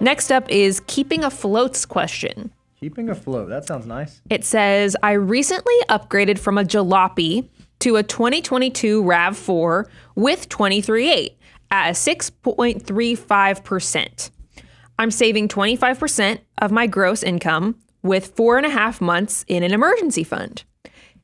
Next up is keeping afloat's question. Keeping afloat. That sounds nice. It says, I recently upgraded from a jalopy to a 2022 RAV4 with 23.8 at a 6.35%. I'm saving 25% of my gross income with 4.5 months in an emergency fund.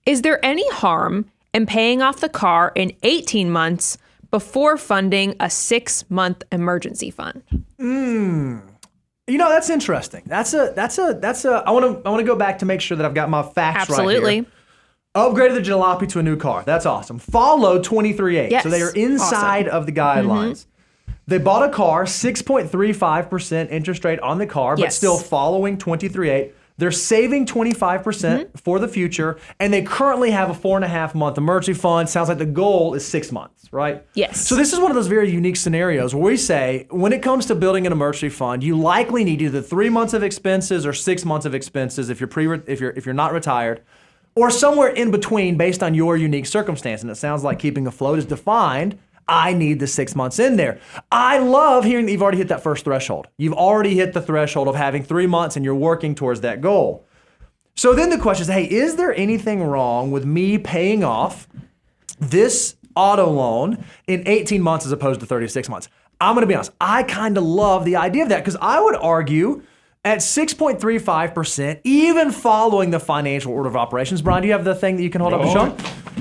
Is there any harm in paying off the car in 18 months before funding a 6-month emergency fund? You know, that's interesting. I want to go back to make sure that I've got my facts right here. Absolutely. Upgraded the jalopy to a new car. That's awesome. Followed 23.8. Yes. So they are inside of the guidelines. They bought a car, 6.35% interest rate on the car, but Yes. still following 23.8. They're saving 25% for the future, and they currently have a 4.5-month emergency fund. Sounds like the goal is 6 months, right? Yes. So this is one of those very unique scenarios where we say, when it comes to building an emergency fund, you likely need either 3 months of expenses or 6 months of expenses if you're not retired, or somewhere in between based on your unique circumstance. And it sounds like keeping afloat is defined. I need the 6 months in there. I love hearing that you've already hit that first threshold. You've already hit the threshold of having 3 months and you're working towards that goal. So then the question is, hey, is there anything wrong with me paying off this auto loan in 18 months as opposed to 36 months? I'm gonna be honest, I kind of love the idea of that because I would argue at 6.35%, even following the financial order of operations. Brian, do you have the thing that you can hold up and show?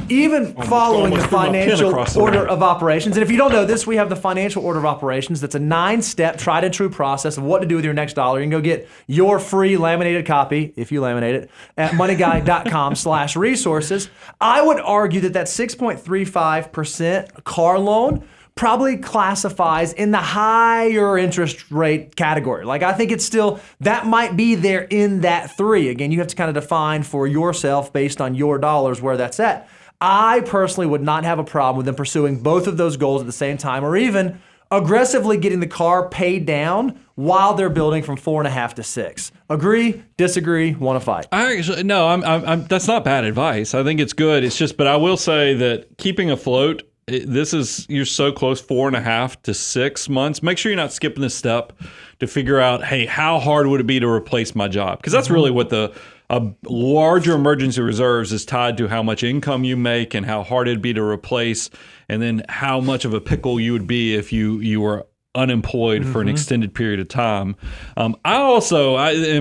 Even following the financial order of operations. And if you don't know this, we have the financial order of operations. That's a 9-step, tried and true process of what to do with your next dollar. You can go get your free laminated copy, if you laminate it, at moneyguy.com/resources. I would argue that 6.35% car loan probably classifies in the higher interest rate category. Like, I think it's still, that might be there in that 3. Again, you have to kind of define for yourself based on your dollars where that's at. I personally would not have a problem with them pursuing both of those goals at the same time, or even aggressively getting the car paid down while they're building from 4.5 to 6. Agree, disagree, want to fight? No, that's not bad advice. I think it's good. It's just, but I will say that keeping afloat, you're so close, 4.5 to 6 months. Make sure you're not skipping this step to figure out, hey, how hard would it be to replace my job? Because that's really what a larger emergency reserves is tied to, how much income you make and how hard it'd be to replace, and then how much of a pickle you would be if you were unemployed for an extended period of time. And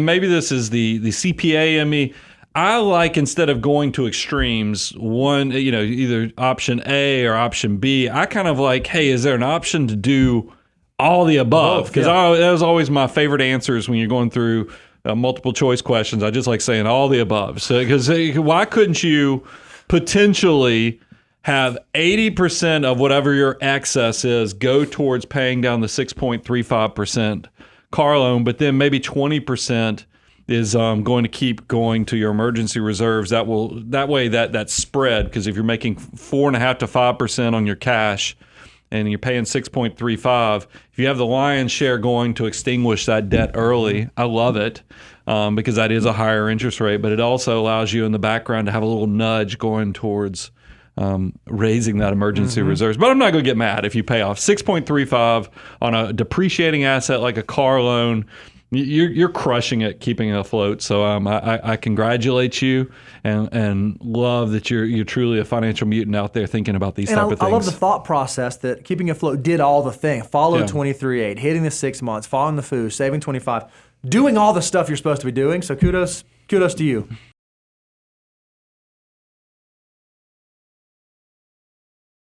maybe this is the CPA in me, I like, instead of going to extremes, either option A or option B, I kind of like, hey, is there an option to do all the above? Because that was always my favorite answers when you're going through multiple choice questions. I just like saying all the above. So, because why couldn't you potentially have 80% of whatever your excess is go towards paying down the 6.35% car loan, but then maybe 20% is going to keep going to your emergency reserves. That way that spread, because if you're making 4.5 to 5% on your cash and you're paying 6.35, if you have the lion's share going to extinguish that debt early, I love it, because that is a higher interest rate, but it also allows you in the background to have a little nudge going towards raising that emergency reserves. But I'm not going to get mad if you pay off 6.35 on a depreciating asset like a car loan. You're crushing it, keeping it afloat. So I congratulate you and love that you're truly a financial mutant out there thinking about these type of things. I love the thought process that keeping afloat did all the thing. Followed 23.8, hitting the 6 months, following the FOO, saving 25, doing all the stuff you're supposed to be doing. So kudos to you.